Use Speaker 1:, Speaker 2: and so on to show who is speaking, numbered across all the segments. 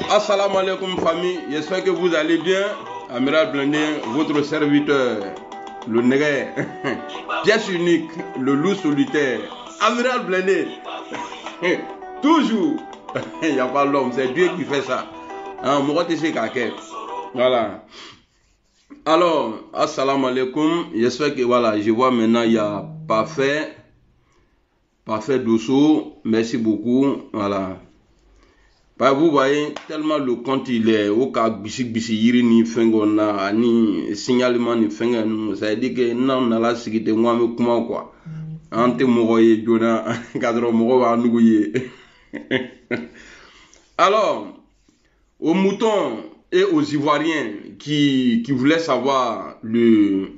Speaker 1: Assalamu alaikum famille, j'espère que vous allez bien. Amiral Blindé, votre serviteur, le nègre, pièce unique, le loup solitaire. Amiral Blindé, toujours, il n'y a pas l'homme, c'est Dieu qui fait ça. Voilà. Alors, assalamu alaikum, j'espère que voilà, je vois maintenant il y a Parfait Dosso, merci beaucoup, voilà. Bah, vous voyez, tellement le compte il est au cas bisi yiri ni fengona ni signalement ni fengen, ça veut dire que non na la sécurité moi me comment quoi. Ante mogoye jona cadre mogo wa nuguye. Alors, aux moutons et aux Ivoiriens qui voulaient savoir le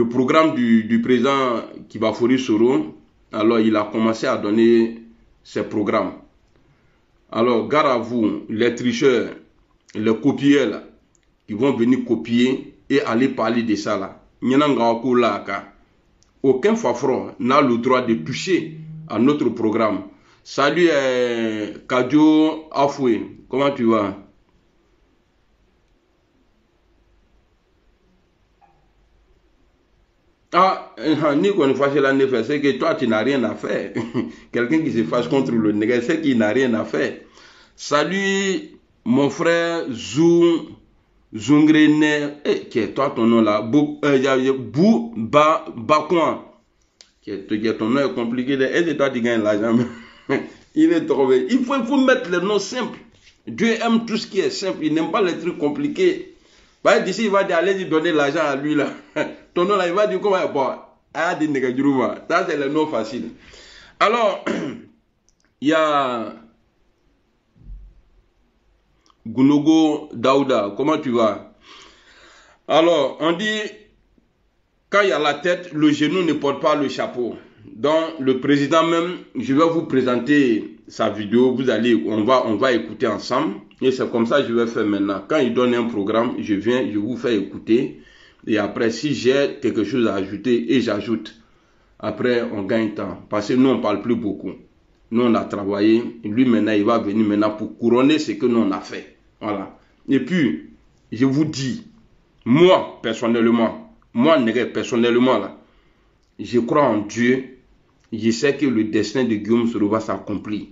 Speaker 1: programme du président Kibafori Soro, alors il a commencé à donner ses programmes. Alors, gare à vous, les tricheurs, les copieurs qui vont venir copier et aller parler de ça là. Aucun fafron n'a le droit de toucher à notre programme. Salut Kadio Afoué, comment tu vas? Ah, ni qu'on fasse l'année fait, c'est que toi tu n'as rien à faire. Quelqu'un qui se fâche contre le nègre, c'est qu'il n'a rien à faire. Salut mon frère Zungrene, qui est toi ton nom là, Bakouan. Ton nom est compliqué, et c'est toi qui gagnes l'argent. Il est trouvé. Il faut mettre les noms simples. Dieu aime tout ce qui est simple, il n'aime pas les trucs compliqués. Bah, d'ici, il va dire, allez lui donner l'argent à lui là. Ton nom là, il va dire comment il va. Ah, des nègres, ça c'est le nom facile. Alors, il y a Gunogo Daouda, comment tu vas? Alors, on dit, quand il y a la tête, le genou ne porte pas le chapeau. Donc, le président même, je vais vous présenter sa vidéo, vous allez, on va écouter ensemble. Et c'est comme ça que je vais faire maintenant. Quand il donne un programme, je vous fais écouter. Et après, si j'ai quelque chose à ajouter, et j'ajoute. Après, on gagne temps. Parce que nous, on ne parle plus beaucoup. Nous, on a travaillé. Lui, maintenant, il va venir maintenant pour couronner ce que nous, on a fait. Voilà. Et puis, je vous dis, moi, personnellement, là, je crois en Dieu. Je sais que le destin de Guillaume Soro va s'accomplir.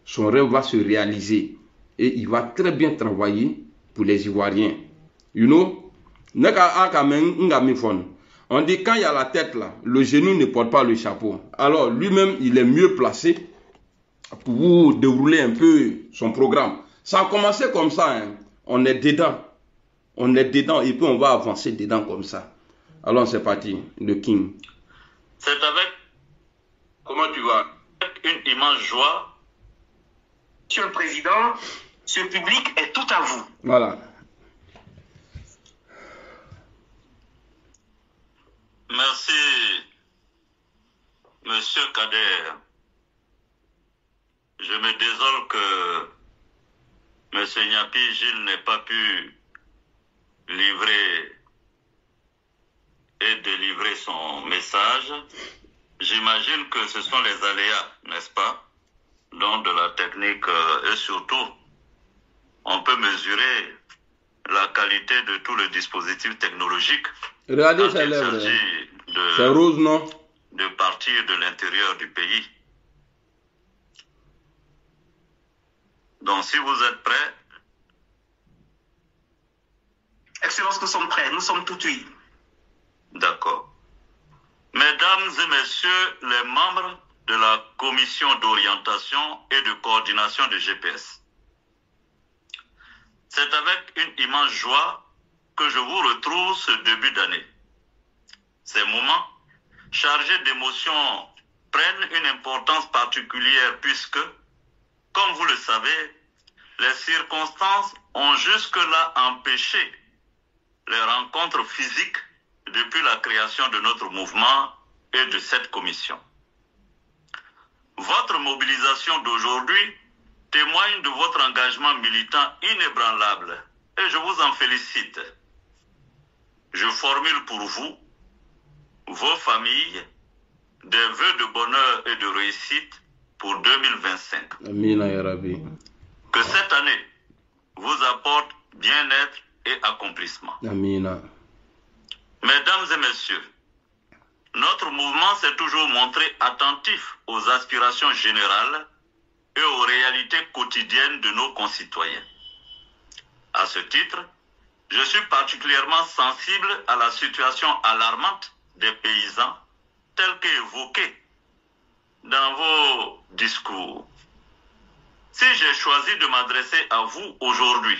Speaker 1: Son rêve va se réaliser. Et il va très bien travailler pour les Ivoiriens. You know? On dit quand il y a la tête là, le genou ne porte pas le chapeau. Alors lui-même, il est mieux placé pour vous dérouler un peu son programme. Ça a commencé comme ça. Hein. On est dedans. Et puis on va avancer dedans comme ça. Alors c'est parti, le King.
Speaker 2: C'est avec... Comment tu vas? Une immense joie. Monsieur le Président, ce public est tout à vous.
Speaker 1: Voilà.
Speaker 2: Merci, Monsieur Kader. Je me désole que Monsieur Nyapi Gilles n'ait pas pu livrer et délivrer son message. J'imagine que ce sont les aléas, n'est-ce pas? Donc de la technique et surtout, on peut mesurer la qualité de tout le dispositif technologique.
Speaker 1: Regardez ça lèvres. C'est rose, non?
Speaker 2: De partir de l'intérieur du pays. Donc si vous êtes prêts. Excellence, nous sommes prêts, nous sommes tout oui. D'accord. Mesdames et messieurs les membres de la commission d'orientation et de coordination de GPS. C'est avec une immense joie que je vous retrouve ce début d'année. Ces moments chargés d'émotions prennent une importance particulière puisque, comme vous le savez, les circonstances ont jusque-là empêché les rencontres physiques depuis la création de notre mouvement et de cette commission. Votre mobilisation d'aujourd'hui témoigne de votre engagement militant inébranlable et je vous en félicite. Je formule pour vous, vos familles, des vœux de bonheur et de réussite pour 2025.
Speaker 1: Amina ya Rabbi.
Speaker 2: Que cette année vous apporte bien-être et accomplissement.
Speaker 1: Amina.
Speaker 2: Mesdames et messieurs, notre mouvement s'est toujours montré attentif aux aspirations générales et aux réalités quotidiennes de nos concitoyens. À ce titre, je suis particulièrement sensible à la situation alarmante des paysans telle qu'évoquée dans vos discours. Si j'ai choisi de m'adresser à vous aujourd'hui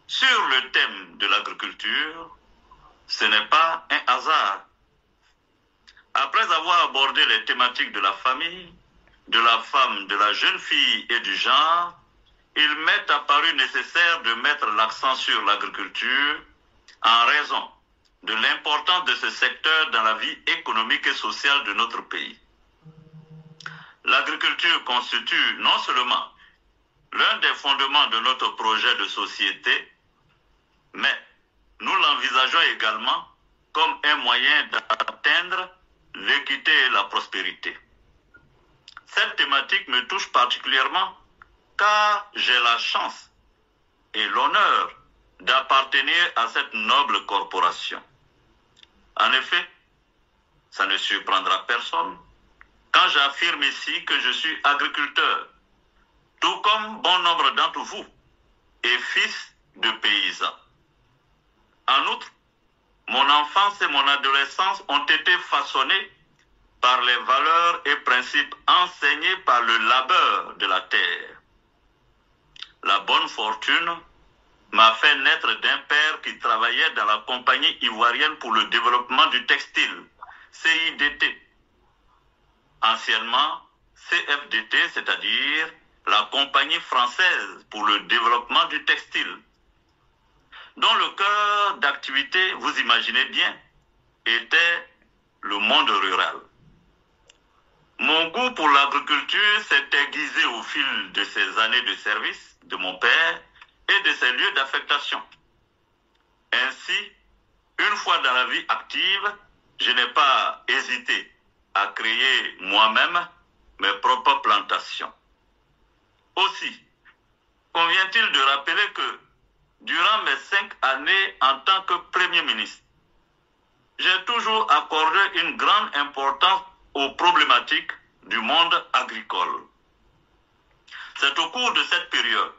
Speaker 2: sur le thème de l'agriculture, ce n'est pas un hasard. Après avoir abordé les thématiques de la famille, de la femme, de la jeune fille et du genre, il m'est apparu nécessaire de mettre l'accent sur l'agriculture en raison de l'importance de ce secteur dans la vie économique et sociale de notre pays. L'agriculture constitue non seulement l'un des fondements de notre projet de société, mais nous l'envisageons également comme un moyen d'atteindre l'équité et la prospérité. Cette thématique me touche particulièrement car j'ai la chance et l'honneur d'appartenir à cette noble corporation. En effet, ça ne surprendra personne quand j'affirme ici que je suis agriculteur, tout comme bon nombre d'entre vous, et fils de paysans. En outre, mon enfance et mon adolescence ont été façonnées par les valeurs et principes enseignés par le labeur de la terre. La bonne fortune m'a fait naître d'un père qui travaillait dans la compagnie ivoirienne pour le développement du textile, CIDT. Anciennement CFDT, c'est-à-dire la compagnie française pour le développement du textile, dont le cœur d'activité, vous imaginez bien, était le monde rural. Mon goût pour l'agriculture s'est aiguisé au fil de ces années de service de mon père et de ses lieux d'affectation. Ainsi, une fois dans la vie active, je n'ai pas hésité à créer moi-même mes propres plantations. Aussi, convient-il de rappeler que durant mes 5 années en tant que Premier ministre, j'ai toujours accordé une grande importance aux problématiques du monde agricole. C'est au cours de cette période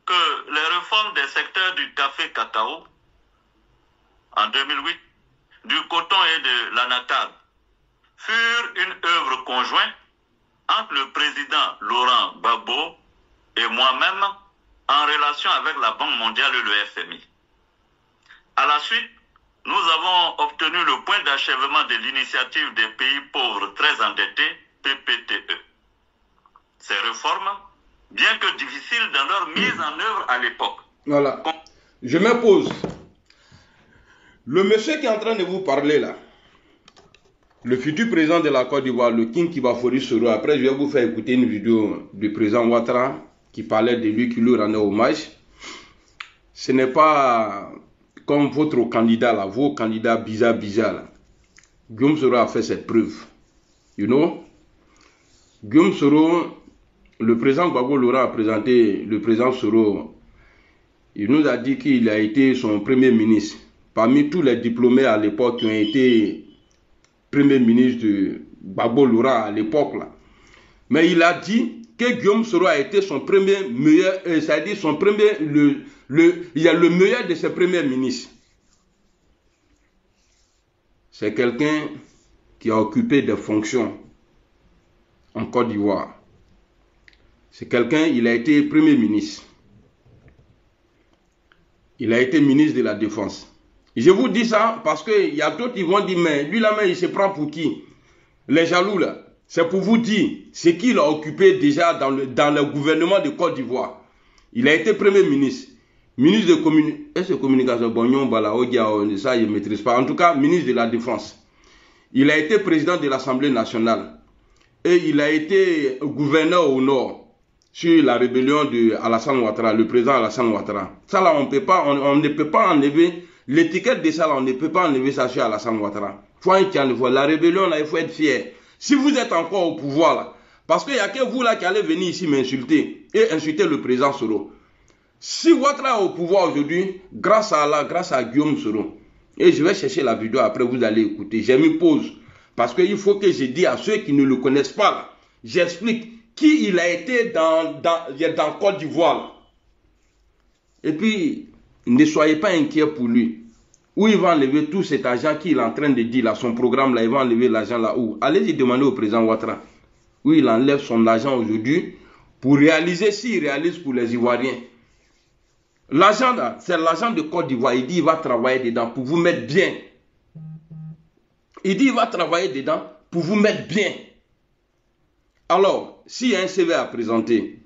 Speaker 2: que les réformes des secteurs du café-cacao en 2008, du coton et de l'anacarde furent une œuvre conjointe entre le président Laurent Gbagbo et moi-même en relation avec la Banque mondiale et le FMI. À la suite, nous avons obtenu le point d'achèvement de l'initiative des pays pauvres très endettés, PPTE. Ces réformes, bien que difficiles dans leur mise en œuvre à l'époque.
Speaker 1: Voilà. Je me pose. Le monsieur qui est en train de vous parler là, le futur président de la Côte d'Ivoire, le King Kibafori Soro, après je vais vous faire écouter une vidéo du président Ouattara qui parlait de lui, qui lui rendait hommage. Ce n'est pas comme votre candidat là, vos candidats bizarres là. Guillaume Soro a fait cette preuve. You know? Guillaume Soro, le président Gbagbo Laurent a présenté le président Soro. Il nous a dit qu'il a été son premier ministre. Parmi tous les diplômés à l'époque qui ont été premier ministre de Gbagbo Laurent à l'époque là. Mais il a dit que Guillaume Soro a été son premier meilleur, c'est-à-dire son premier, il y a le meilleur de ses premiers ministres. C'est quelqu'un qui a occupé des fonctions en Côte d'Ivoire. C'est quelqu'un, il a été premier ministre. Il a été ministre de la Défense. Je vous dis ça parce qu'il y a d'autres qui vont dire, mais lui là, il se prend pour qui? Les jaloux là. C'est pour vous dire ce qu'il a occupé déjà dans le gouvernement de Côte d'Ivoire. Il a été premier ministre. Ministre de communication, ça je ne maîtrise pas. En tout cas, ministre de la Défense. Il a été président de l'Assemblée nationale. Et il a été gouverneur au Nord sur la rébellion de Alassane Ouattara, le président Alassane Ouattara. Ça là, on ne peut pas enlever l'étiquette de ça là, on ne peut pas enlever ça sur Alassane Ouattara. La rébellion là, il faut être fier. Si vous êtes encore au pouvoir là, Parce qu'il n'y a que vous là qui allez venir ici m'insulter et insulter le président Soro. Si Ouattara est au pouvoir aujourd'hui, grâce à Allah, grâce à Guillaume Soro, et je vais chercher la vidéo après, vous allez écouter. J'ai mis pause. Parce qu'il faut que je dise à ceux qui ne le connaissent pas là, j'explique qui il a été dans Côte d'Ivoire. Et puis, ne soyez pas inquiets pour lui. Où il va enlever tout cet argent qu'il est en train de dire là, son programme là, il va enlever l'argent là où? Allez-y demander au président Ouattara. Où il enlève son argent aujourd'hui pour réaliser, s'il réalise pour les Ivoiriens. L'argent là, c'est l'argent de Côte d'Ivoire. Il dit qu'il va travailler dedans pour vous mettre bien. Il dit qu'il va travailler dedans pour vous mettre bien. Alors, s'il y a un CV à présenter,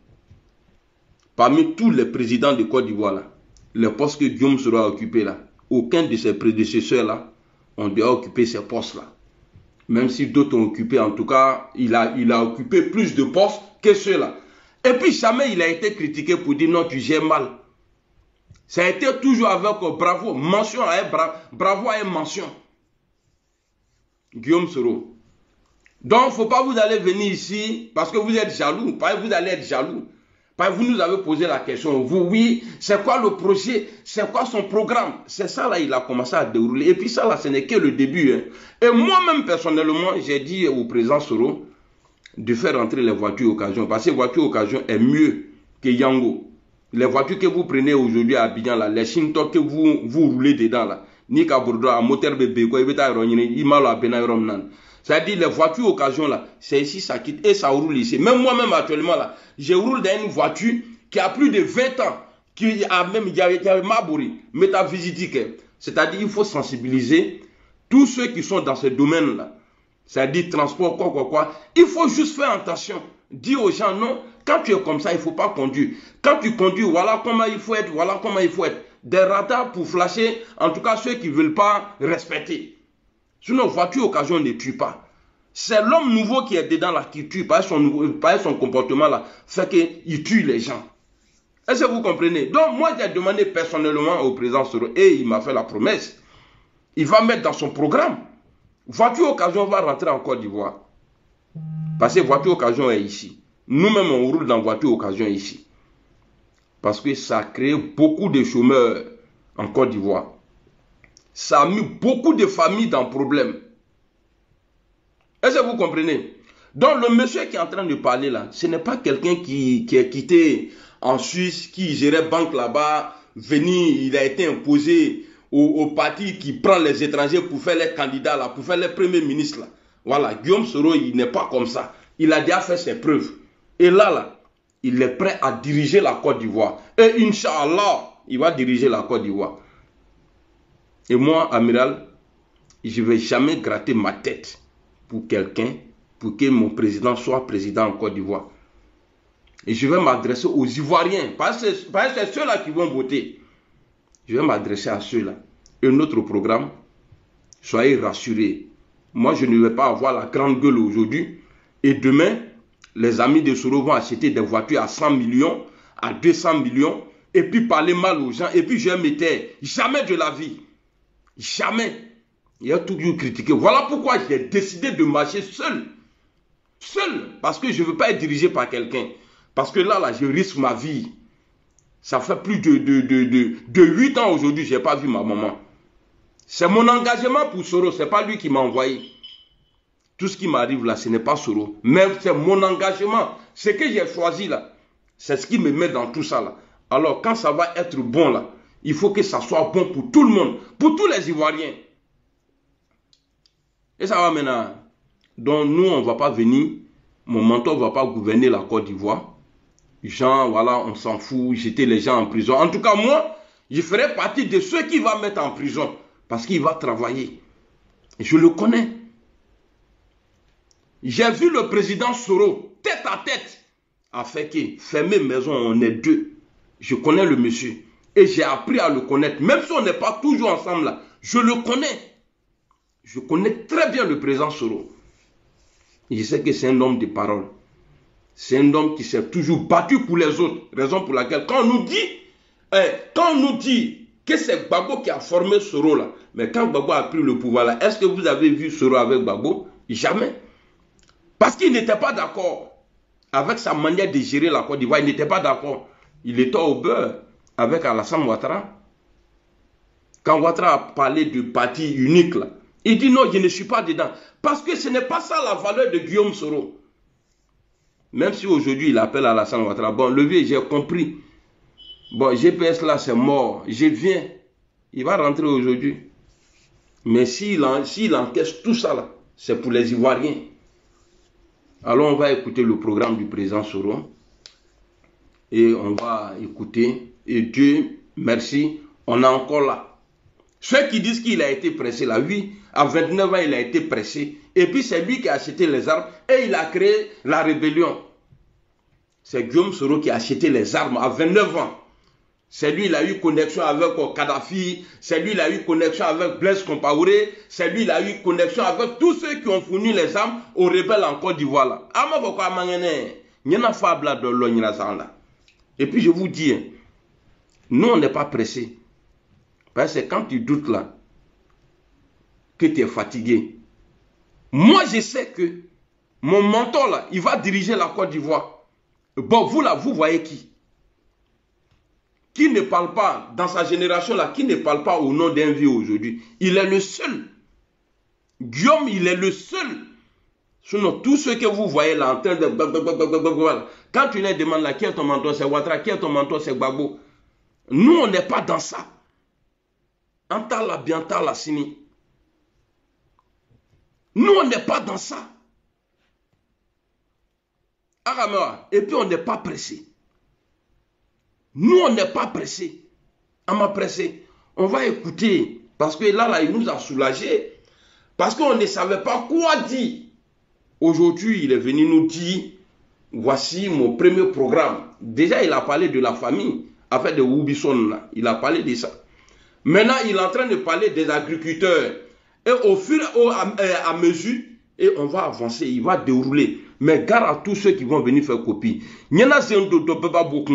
Speaker 1: parmi tous les présidents de Côte d'Ivoire là, les postes que Guillaume sera occupé là, aucun de ses prédécesseurs là, on doit occuper ces postes là. Même si d'autres ont occupé, en tout cas, il a occupé plus de postes que ceux-là. Et puis jamais il a été critiqué pour dire non, tu gères mal. Ça a été toujours avec bravo, mention à bravo à une mention. Guillaume Soro. Donc, il ne faut pas vous aller venir ici parce que vous êtes jaloux. Parce que vous allez être jaloux. Parce que vous nous avez posé la question. Vous, oui, c'est quoi le projet? C'est quoi son programme? C'est ça là, il a commencé à dérouler. Et puis ça là, ce n'est que le début. Hein. Et moi-même, personnellement, j'ai dit au président Soro de faire rentrer les voitures occasion. Parce que les voitures occasion est mieux que Yango. Les voitures que vous prenez aujourd'hui à Abidjan, là, les Shinto que vous roulez dedans, là, ni qu'à Bordeaux, à moteur bébé, quoi, il m'a à Benaïrom. C'est-à-dire, les voitures occasion, là, c'est ici, ça quitte et ça roule ici. Même moi-même, actuellement, là, je roule dans une voiture qui a plus de 20 ans, qui a même, il y a Mabouri, métaphysique. C'est-à-dire, il faut sensibiliser tous ceux qui sont dans ce domaine-là. C'est-à-dire, transport, quoi. Il faut juste faire attention. Dire aux gens, non, quand tu es comme ça, il ne faut pas conduire. Quand tu conduis, voilà comment il faut être, voilà comment il faut être. Des radars pour flasher, en tout cas ceux qui ne veulent pas respecter. Sinon, voiture occasion ne tue pas. C'est l'homme nouveau qui est dedans là qui tue, par son comportement là, fait qu'il tue les gens. Est-ce que vous comprenez? Donc moi j'ai demandé personnellement au président Soro et il m'a fait la promesse. Il va mettre dans son programme. Voiture occasion va rentrer en Côte d'Ivoire. Parce que voiture occasion est ici. Nous-mêmes, on roule dans voiture occasion ici. Parce que ça a créé beaucoup de chômeurs en Côte d'Ivoire. Ça a mis beaucoup de familles dans le problème. Est-ce que vous comprenez? Donc, le monsieur qui est en train de parler là, ce n'est pas quelqu'un qui est quitté en Suisse, qui gérait banque là-bas, il a été imposé au parti qui prend les étrangers pour faire les candidats là, pour faire les premiers ministres là. Voilà, Guillaume Soro, il n'est pas comme ça. Il a déjà fait ses preuves. Et là, il est prêt à diriger la Côte d'Ivoire. Et Inch'Allah, il va diriger la Côte d'Ivoire. Et moi, amiral, je ne vais jamais gratter ma tête pour quelqu'un, pour que mon président soit président en Côte d'Ivoire. Et je vais m'adresser aux Ivoiriens, parce que c'est ceux-là qui vont voter. Je vais m'adresser à ceux-là. Et notre programme, soyez rassurés. Moi, je ne vais pas avoir la grande gueule aujourd'hui. Et demain, les amis de Soro vont acheter des voitures à 100 millions, à 200 millions, et puis parler mal aux gens. Et puis je vais me taire. Jamais de la vie. Jamais. Il a toujours critiqué. Voilà pourquoi j'ai décidé de marcher seul. Seul. Parce que je ne veux pas être dirigé par quelqu'un. Parce que là, je risque ma vie. Ça fait plus de 8 ans aujourd'hui, je n'ai pas vu ma maman. C'est mon engagement pour Soro, ce n'est pas lui qui m'a envoyé. Tout ce qui m'arrive là, ce n'est pas Soro. Mais c'est mon engagement. Ce que j'ai choisi là, c'est ce qui me met dans tout ça là. Alors quand ça va être bon là, il faut que ça soit bon pour tout le monde. Pour tous les Ivoiriens. Et ça va maintenant. Donc nous, on ne va pas venir. Mon mentor ne va pas gouverner la Côte d'Ivoire. Gens, voilà, on s'en fout. Jeter les gens en prison. En tout cas, moi, je ferai partie de ceux qui vont mettre en prison. Parce qu'il va travailler. Et je le connais. J'ai vu le président Soro, tête à tête, a fait que fermer maison, on est deux. Je connais le monsieur. Et j'ai appris à le connaître. Même si on n'est pas toujours ensemble là, je le connais. Je connais très bien le président Soro. Et je sais que c'est un homme de parole. C'est un homme qui s'est toujours battu pour les autres. Raison pour laquelle, quand on nous dit que c'est Gbagbo qui a formé Soro là, mais quand Gbagbo a pris le pouvoir là, est-ce que vous avez vu Soro avec Gbagbo? Jamais. Parce qu'ils n'étaient pas d'accord. avec sa manière de gérer la Côte d'Ivoire. Il n'était pas d'accord. Il était au beurre avec Alassane Ouattara. Quand Ouattara a parlé de parti unique, là, il dit non, je ne suis pas dedans. Parce que ce n'est pas ça la valeur de Guillaume Soro. Même si aujourd'hui il appelle Alassane Ouattara. Bon, le vieux, j'ai compris. Bon, GPS là, c'est mort. Je viens. Il va rentrer aujourd'hui. Mais s'il encaisse tout ça là, c'est pour les Ivoiriens. Alors on va écouter le programme du président Soro. Et on va écouter. Et Dieu merci, on est encore là. Ceux qui disent qu'il a été pressé là, oui, à 29 ans il a été pressé. Et puis c'est lui qui a acheté les armes et il a créé la rébellion. C'est Guillaume Soro qui a acheté les armes à 29 ans. C'est lui, il a eu connexion avec Kadhafi. C'est lui, il a eu connexion avec Blaise Compaoré. C'est lui, il a eu connexion avec tous ceux qui ont fourni les armes aux rebelles en Côte d'Ivoire. Et puis je vous dis, nous on n'est pas pressés. Parce que quand tu doutes là, que tu es fatigué. Moi je sais que mon mentor là, il va diriger la Côte d'Ivoire. Bon, vous là, vous voyez qui? Qui ne parle pas, dans sa génération là, qui ne parle pas au nom d'un vieux aujourd'hui. Il est le seul. Guillaume, il est le seul. Sinon, tous ceux que vous voyez là, en train de... Quand tu les demandes là, qui est ton mentor, c'est Ouattara, qui est ton mentor, c'est Gbagbo. Nous, on n'est pas dans ça. Antala Biantala Sini. Nous, on n'est pas dans ça. Et puis, on n'est pas pressé. Nous, on n'est pas pressé. On m'a pressé. On va écouter. Parce que là, il nous a soulagés. Parce qu'on ne savait pas quoi dire. Aujourd'hui, il est venu nous dire, voici mon premier programme. Déjà, il a parlé de la famille. Avec de Wubison, il a parlé de ça. Maintenant, il est en train de parler des agriculteurs. Et au fur et à mesure, et on va avancer, il va dérouler. Mais gare à tous ceux qui vont venir faire copie. Il y en a beaucoup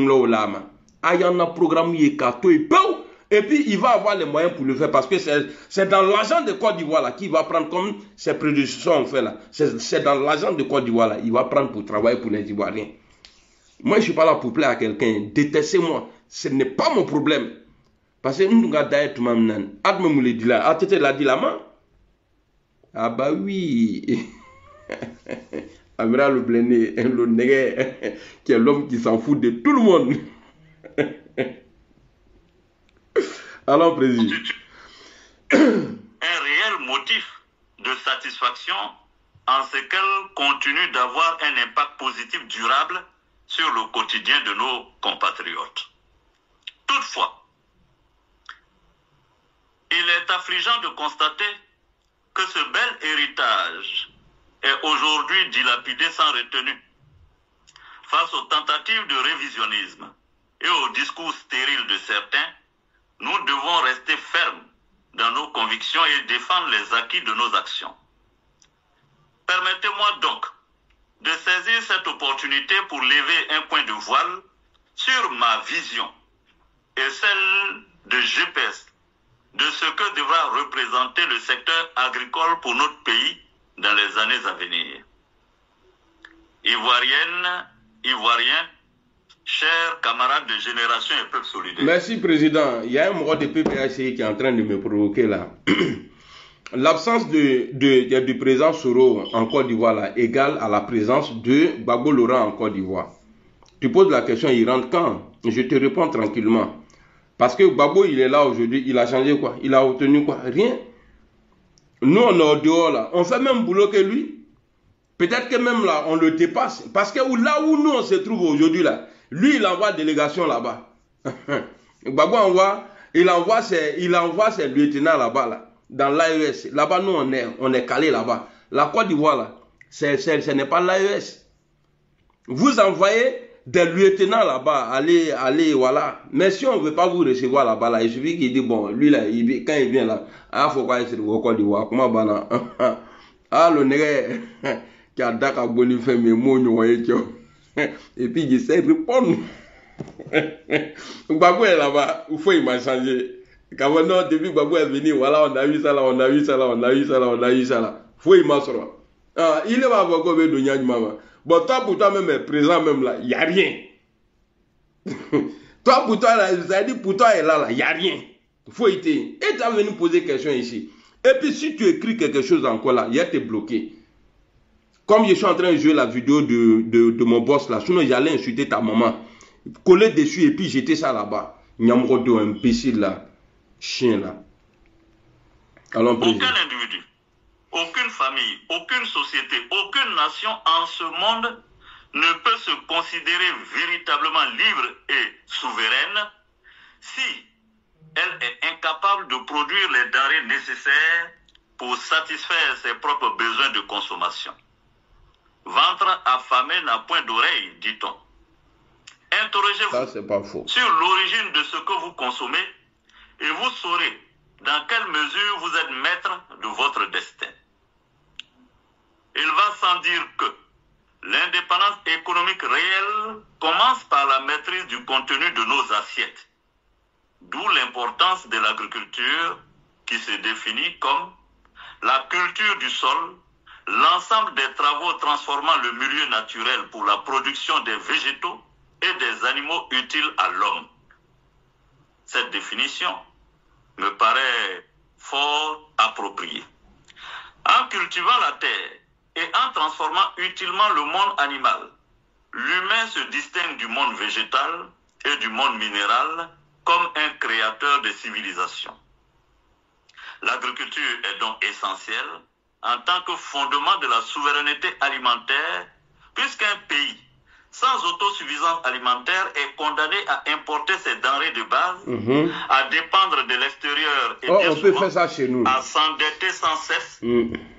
Speaker 1: un programme et puis il va avoir les moyens pour le faire parce que c'est dans l'argent de Côte d'Ivoire là qu'il va prendre comme ses prédécesseurs ont fait là. C'est dans l'argent de Côte d'Ivoire là, il va prendre pour travailler pour les Ivoiriens. Moi je suis pas là pour plaire à quelqu'un, détestez-moi, ce n'est pas mon problème. Parce que nous regardons tout le monde, Adme dit là, Atete l'a dit la main. Ah bah oui. Amiral le Blené, le nègre, qui est l'homme qui s'en fout de tout le monde. Alors, président.
Speaker 2: Un réel motif de satisfaction en ce qu'elle continue d'avoir un impact positif durable sur le quotidien de nos compatriotes. Toutefois, il est affligeant de constater que ce bel héritage est aujourd'hui dilapidé sans retenue. Face aux tentatives de révisionnisme et aux discours stériles de certains, nous devons rester fermes dans nos convictions et défendre les acquis de nos actions. Permettez-moi donc de saisir cette opportunité pour lever un point de voile sur ma vision et celle de GPS de ce que devra représenter le secteur agricole pour notre pays dans les années à venir. Ivoiriennes, Ivoiriens, chers camarades de Génération et Peuple Solidaire.
Speaker 1: Merci, Président. Il y a un mot de PPACI qui est en train de me provoquer là. L'absence du président Soro en Côte d'Ivoire là égale à la présence de Gbagbo Laurent en Côte d'Ivoire. Tu poses la question, il rentre quand? Je te réponds tranquillement. Parce que Gbagbo, il est là aujourd'hui, il a changé quoi? Il a obtenu quoi? Rien. Nous, on est au dehors là. On fait même boulot que lui. Peut-être que même là, on le dépasse. Parce que là où nous, on se trouve aujourd'hui là, lui, il envoie délégation là-bas. Gbagbo il envoie ses lieutenants là-bas là, dans l'AES. Là-bas, nous, on est calé là-bas. La Côte d'Ivoire là, ce n'est pas l'AES. Vous envoyez des lieutenants là-bas, allez, voilà. Mais si on ne veut pas vous recevoir là-bas, là, il suffit qu'il dit, bon, lui là, quand il vient là, ah, faut pas être au Côte d'Ivoire, comment bana? Ah, le nègre, qui a d'accord, bon, fait mes mots, et puis il sait répondre. Gbagbo est là-bas, il faut il m'a changé. Quand maintenant, depuis Gbagbo est venu, voilà, on a eu ça là, on a eu ça là, on a eu ça là, on a eu ça là. Faut il m'a sorti. Ah, il est pas encore de Nyanyama. Bon, toi, pour toi, même présent, même là, il n'y a rien. Toi, pour toi, là, ça dit, pour toi, là, il n'y a rien. Il faut être. Et tu as venu poser question ici. Et puis, si tu écris quelque chose encore là, il y a été bloqué. Comme je suis en train de jouer la vidéo de mon boss là, sinon j'allais insulter ta maman. Coller dessus et puis jeter ça là-bas. Nyamrodo, imbécile là. Chien là. Allons, président.
Speaker 2: Aucun individu, aucune famille, aucune société, aucune nation en ce monde ne peut se considérer véritablement libre et souveraine si elle est incapable de produire les denrées nécessaires pour satisfaire ses propres besoins de consommation. Ventre affamé n'a point d'oreille, dit-on. Interrogez-vous sur l'origine de ce que vous consommez et vous saurez dans quelle mesure vous êtes maître de votre destin. Il va sans dire que l'indépendance économique réelle commence par la maîtrise du contenu de nos assiettes, d'où l'importance de l'agriculture qui se définit comme la culture du sol, l'ensemble des travaux transformant le milieu naturel pour la production des végétaux et des animaux utiles à l'homme. Cette définition me paraît fort appropriée. En cultivant la terre et en transformant utilement le monde animal, l'humain se distingue du monde végétal et du monde minéral comme un créateur de civilisation. L'agriculture est donc essentielle en tant que fondement de la souveraineté alimentaire, puisqu'un pays sans autosuffisance alimentaire est condamné à importer ses denrées de base, à dépendre de l'extérieur et bien souvent à s'endetter sans cesse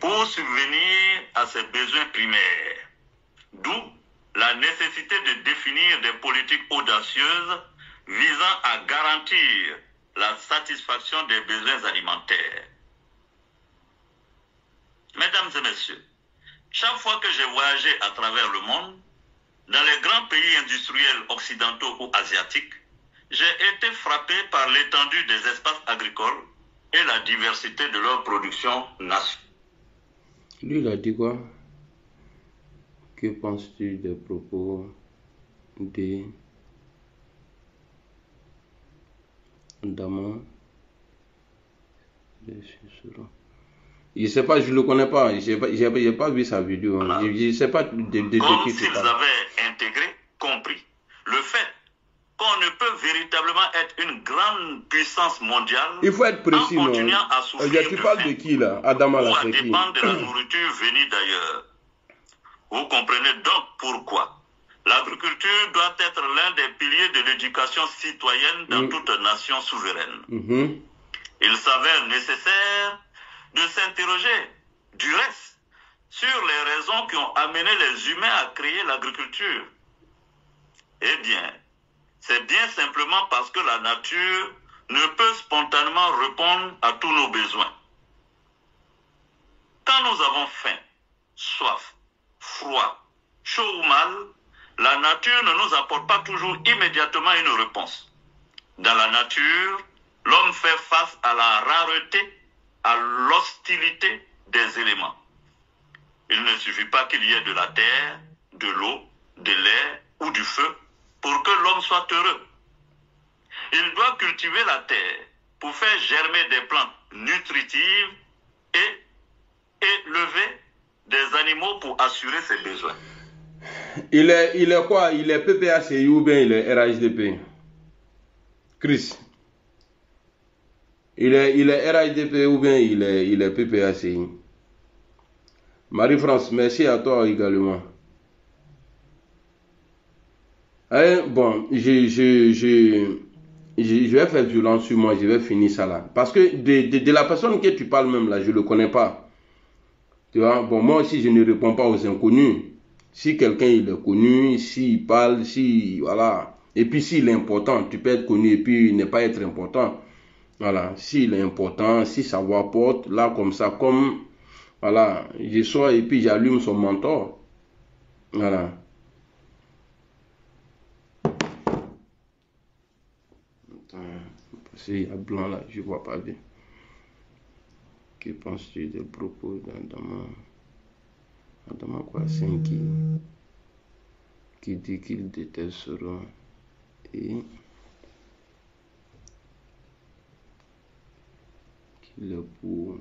Speaker 2: pour subvenir à ses besoins primaires. D'où la nécessité de définir des politiques audacieuses visant à garantir la satisfaction des besoins alimentaires. Mesdames et messieurs, chaque fois que j'ai voyagé à travers le monde, dans les grands pays industriels occidentaux ou asiatiques, j'ai été frappé par l'étendue des espaces agricoles et la diversité de leur production nationale.
Speaker 1: Lui, il a dit quoi? Que penses-tu des propos de Dama? Je ne sais pas, je ne le connais pas. Je n'ai pas vu sa vidéo.
Speaker 2: Voilà.
Speaker 1: Je ne sais pas de
Speaker 2: qui s'ils avaient intégré, compris le fait qu'on ne peut véritablement être une grande puissance mondiale.
Speaker 1: Il faut être précis,
Speaker 2: en continuant à souffrir
Speaker 1: tu parles de qui là? Adama là,
Speaker 2: c'est qui? Ou à dépendre de la nourriture venue d'ailleurs. Vous comprenez donc pourquoi l'agriculture doit être l'un des piliers de l'éducation citoyenne dans toute nation souveraine. Il s'avère nécessaire de s'interroger du reste sur les raisons qui ont amené les humains à créer l'agriculture. Eh bien, c'est bien simplement parce que la nature ne peut spontanément répondre à tous nos besoins. Quand nous avons faim, soif, froid, chaud ou mal, la nature ne nous apporte pas toujours immédiatement une réponse. Dans la nature, l'homme fait face à la rareté, à l'hostilité des éléments. Il ne suffit pas qu'il y ait de la terre, de l'eau, de l'air ou du feu pour que l'homme soit heureux. Il doit cultiver la terre pour faire germer des plantes nutritives et élever des animaux pour assurer ses besoins.
Speaker 1: Il est quoi? Il est PPACI ou bien il est RHDP? Chris. Il est RHDP ou bien il est PPACI? Marie-France, merci à toi également. Bon, je vais faire violence sur moi, je vais finir ça là. Parce que de la personne que tu parles même là, je ne le connais pas. Tu vois, bon, moi aussi je ne réponds pas aux inconnus. Si quelqu'un il est connu, s'il parle, si, voilà. Et puis s'il est important, tu peux être connu et puis ne pas être important. Voilà, s'il est important, si ça vous apporte, là comme ça, comme, voilà, je sors et puis j'allume son mentor. Voilà. Parce qu'il y a blanc là, je ne vois pas bien. Que penses-tu des propos d'Adama? Adama quoi, 5 qui... qui dit qu'ils détesteront et qu'il est pour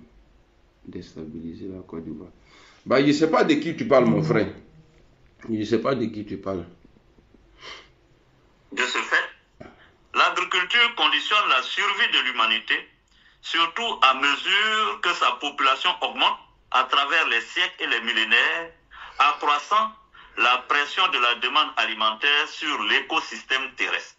Speaker 1: déstabiliser la Côte d'Ivoire. Bah, je ne sais pas de qui tu parles, mon frère. Je ne sais pas de qui tu parles.
Speaker 2: De ce fait, l'agriculture conditionne la survie de l'humanité, surtout à mesure que sa population augmente à travers les siècles et les millénaires, accroissant la pression de la demande alimentaire sur l'écosystème terrestre.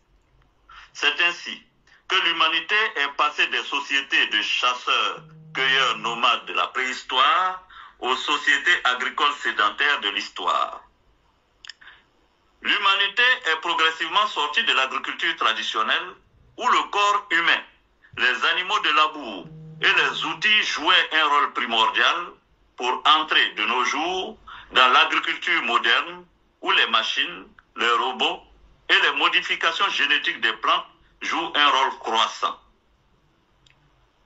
Speaker 2: C'est ainsi que l'humanité est passée des sociétés de chasseurs-cueilleurs nomades de la préhistoire aux sociétés agricoles sédentaires de l'histoire. L'humanité est progressivement sortie de l'agriculture traditionnelle où le corps humain, les animaux de labour et les outils jouaient un rôle primordial pour entrer de nos jours dans l'agriculture moderne où les machines, les robots et les modifications génétiques des plantes jouent un rôle croissant.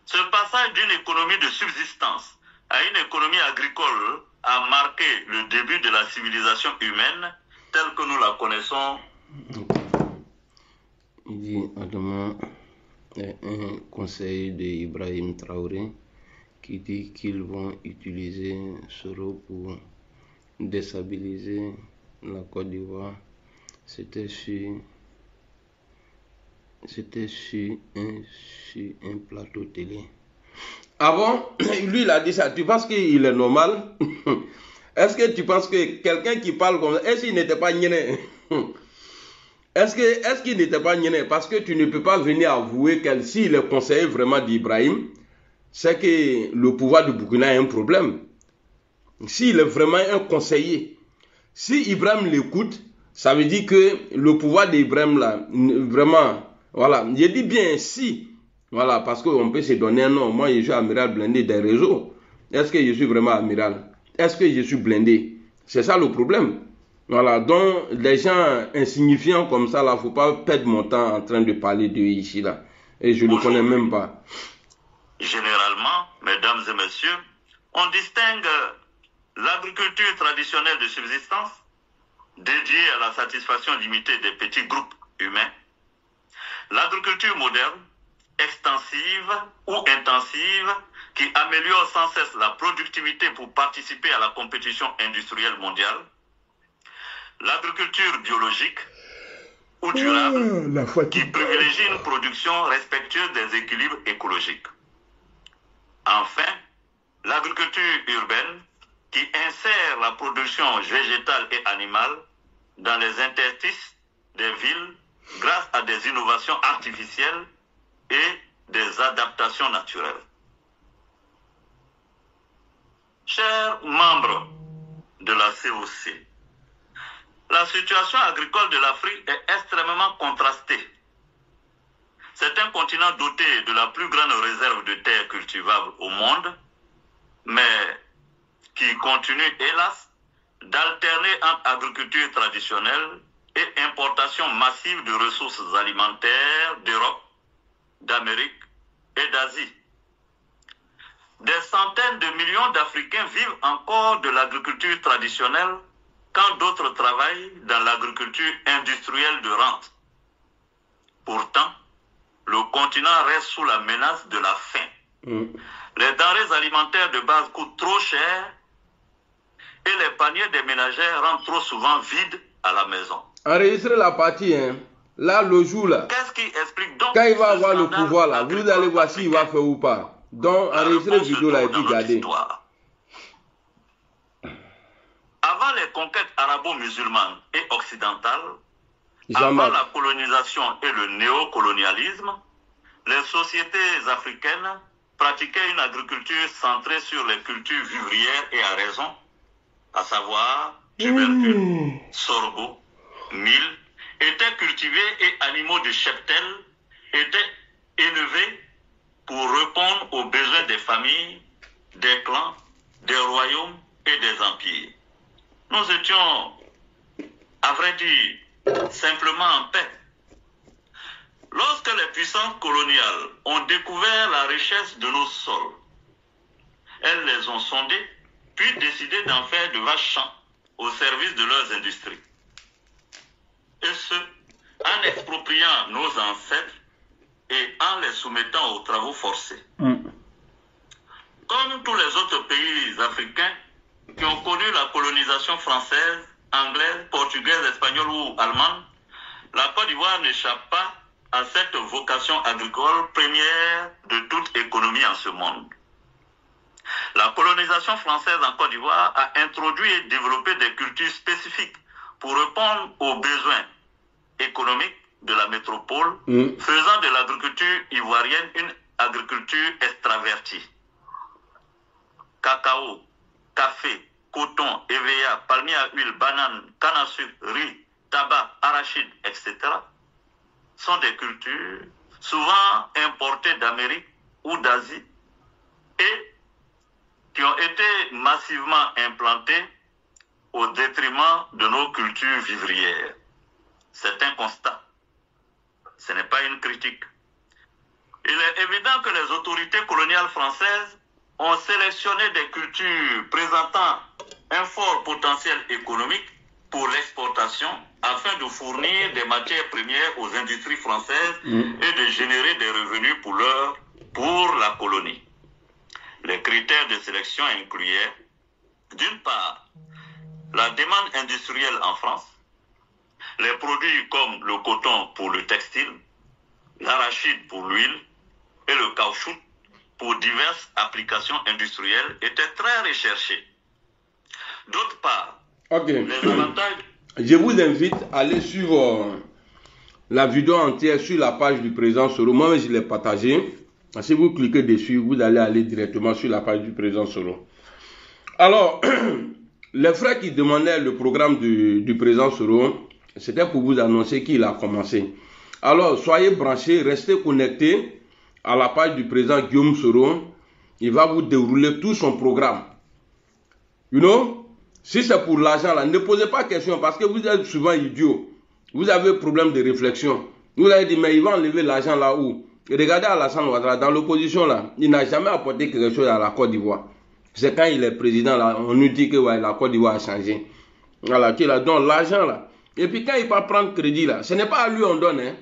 Speaker 2: Ce passage d'une économie de subsistance à une économie agricole a marqué le début de la civilisation humaine telle que nous la connaissons.
Speaker 1: Il dit Adama est un conseiller d'Ibrahim Traoré qui dit qu'ils vont utiliser ce rôle pour déstabiliser la Côte d'Ivoire. C'était sur un plateau télé. Ah bon? Lui, il a dit ça. Tu penses qu'il est normal? Est-ce que tu penses que quelqu'un qui parle comme ça, est-ce qu'il n'était pas gêné? Est-ce qu'il n'était pas gêné? Parce que tu ne peux pas venir avouer que s'il est conseiller vraiment d'Ibrahim, c'est que le pouvoir du Burkina a un problème. S'il est vraiment un conseiller, si Ibrahim l'écoute, ça veut dire que le pouvoir d'Ibrahim là, vraiment, voilà, je dis bien si, voilà, parce qu'on peut se donner un nom. Moi, je suis amiral blindé des réseaux. Est-ce que je suis vraiment amiral? Est-ce que je suis blindé? C'est ça le problème. Voilà, donc les gens insignifiants comme ça, là, il ne faut pas perdre mon temps en train de parler d'eux ici, là. Et je ne le connais même pas.
Speaker 2: Généralement, mesdames et messieurs, on distingue l'agriculture traditionnelle de subsistance, dédiée à la satisfaction limitée des petits groupes humains, l'agriculture moderne, extensive ou intensive, qui améliore sans cesse la productivité pour participer à la compétition industrielle mondiale, l'agriculture biologique ou durable, qui privilégie une production respectueuse des équilibres écologiques. Enfin, l'agriculture urbaine, qui insère la production végétale et animale dans les interstices des villes grâce à des innovations artificielles et des adaptations naturelles. Chers membres de la COC, la situation agricole de l'Afrique est extrêmement contrastée. C'est un continent doté de la plus grande réserve de terres cultivables au monde, mais qui continue, hélas, d'alterner entre agriculture traditionnelle et importation massive de ressources alimentaires d'Europe, d'Amérique et d'Asie. Des centaines de millions d'Africains vivent encore de l'agriculture traditionnelle quand d'autres travaillent dans l'agriculture industrielle de rente. Pourtant, le continent reste sous la menace de la faim. Les denrées alimentaires de base coûtent trop cher et les paniers des ménagères rentrent trop souvent vides à la maison.
Speaker 1: Enregistrez la partie, hein. Là, le jour là.
Speaker 2: Qu'est-ce qui explique donc
Speaker 1: quand il va avoir le pouvoir là, vous allez voir s'il va faire ou pas. Donc, enregistrez la vidéo là et puis regardez.
Speaker 2: Avant les conquêtes arabo-musulmanes et occidentales, avant la colonisation et le néocolonialisme, les sociétés africaines pratiquaient une agriculture centrée sur les cultures vivrières et à raison, à savoir tubercules, sorgho, mil, étaient cultivés et animaux de cheptel étaient élevés pour répondre aux besoins des familles, des clans, des royaumes et des empires. Nous étions, à vrai dire, simplement en paix. Lorsque les puissances coloniales ont découvert la richesse de nos sols, elles les ont sondés, puis décidé d'en faire de vastes champs au service de leurs industries. et ce, en expropriant nos ancêtres et en les soumettant aux travaux forcés. Comme tous les autres pays africains qui ont connu la colonisation française, anglaise, portugaise, espagnole ou allemande, la Côte d'Ivoire n'échappe pas à cette vocation agricole première de toute économie en ce monde. La colonisation française en Côte d'Ivoire a introduit et développé des cultures spécifiques pour répondre aux besoins économiques de la métropole, faisant de l'agriculture ivoirienne une agriculture extravertie. Cacao, café, coton, EVA, palmier à huile, banane, canne à sucre, riz, tabac, arachide, etc. sont des cultures souvent importées d'Amérique ou d'Asie et qui ont été massivement implantées au détriment de nos cultures vivrières. C'est un constat. Ce n'est pas une critique. Il est évident que les autorités coloniales françaises ont sélectionné des cultures présentant un fort potentiel économique pour l'exportation afin de fournir des matières premières aux industries françaises et de générer des revenus pour la colonie. Les critères de sélection incluaient, d'une part, la demande industrielle en France, les produits comme le coton pour le textile, l'arachide pour l'huile et le caoutchouc pour diverses applications industrielles étaient très recherchés. D'autre part, les avantages...
Speaker 1: Je vous invite à aller suivre la vidéo entière sur la page du président Soro. Moi, je l'ai partagée. Si vous cliquez dessus, vous allez aller directement sur la page du président Soro. Alors, les frères qui demandaient le programme du président Soro, c'était pour vous annoncer qu'il a commencé. Alors, soyez branchés, restez connectés à la page du président Guillaume Soro. Il va vous dérouler tout son programme. You know? Si c'est pour l'argent, là, ne posez pas de questions parce que vous êtes souvent idiot. Vous avez problème de réflexion. Vous avez dit, mais il va enlever l'argent là où? Regardez Alassane Ouattara, dans l'opposition là, il n'a jamais apporté quelque chose à la Côte d'Ivoire. C'est quand il est président là, on nous dit que ouais, la Côte d'Ivoire a changé. Voilà, qu'il a donné l'argent là. Et puis quand il va prendre crédit là, ce n'est pas à lui on donne, hein.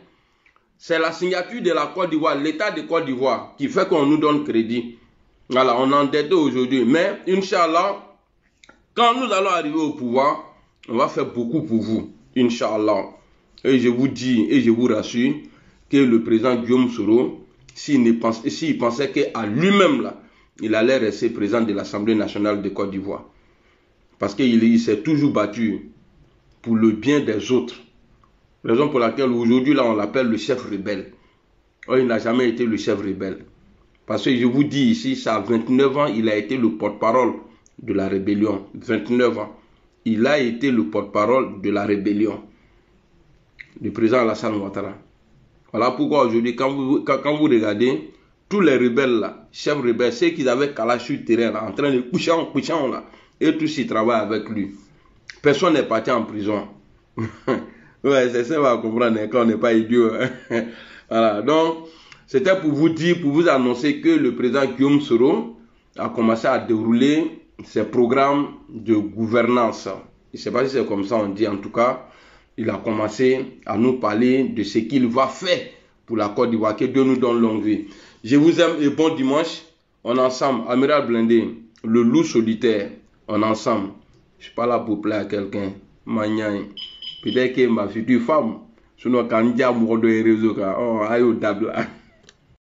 Speaker 1: C'est la signature de la Côte d'Ivoire, l'État de Côte d'Ivoire, qui fait qu'on nous donne crédit. Voilà, on est endetté aujourd'hui. Mais, Inch'Allah, quand nous allons arriver au pouvoir, on va faire beaucoup pour vous. Inch'Allah. Et je vous dis, et je vous rassure, que le président Guillaume Soro, s'il pensait qu'à lui-même, là, il allait rester président de l'Assemblée nationale de Côte d'Ivoire. Parce qu'il s'est toujours battu pour le bien des autres. Raison pour laquelle aujourd'hui, là, on l'appelle le chef rebelle. Or, il n'a jamais été le chef rebelle. Parce que je vous dis ici, ça a 29 ans, il a été le porte-parole de la rébellion. 29 ans. Il a été le porte-parole de la rébellion. Le président Alassane Ouattara. Voilà pourquoi aujourd'hui, quand vous regardez, tous les rebelles là, chefs rebelles, ceux qui avaient Kalash sur le terrain là, en train de coucher là, et tous ils travaillent avec lui. Personne n'est parti en prison. Ouais, c'est ça, on va comprendre quand on n'est pas idiot. Voilà, donc, c'était pour vous dire, pour vous annoncer que le président Guillaume Soro a commencé à dérouler ses programmes de gouvernance. Je ne sais pas si c'est comme ça on dit, en tout cas, il a commencé à nous parler de ce qu'il va faire pour la Côte d'Ivoire. Que Dieu nous donne longue vie. Je vous aime et bon dimanche. On est ensemble. Amiral Blindé, le loup solitaire, on est ensemble. Je ne suis pas là pour plaire à quelqu'un. Peut-être que ma future femme, sinon quand il y a un réseau, oh, aïe, au table.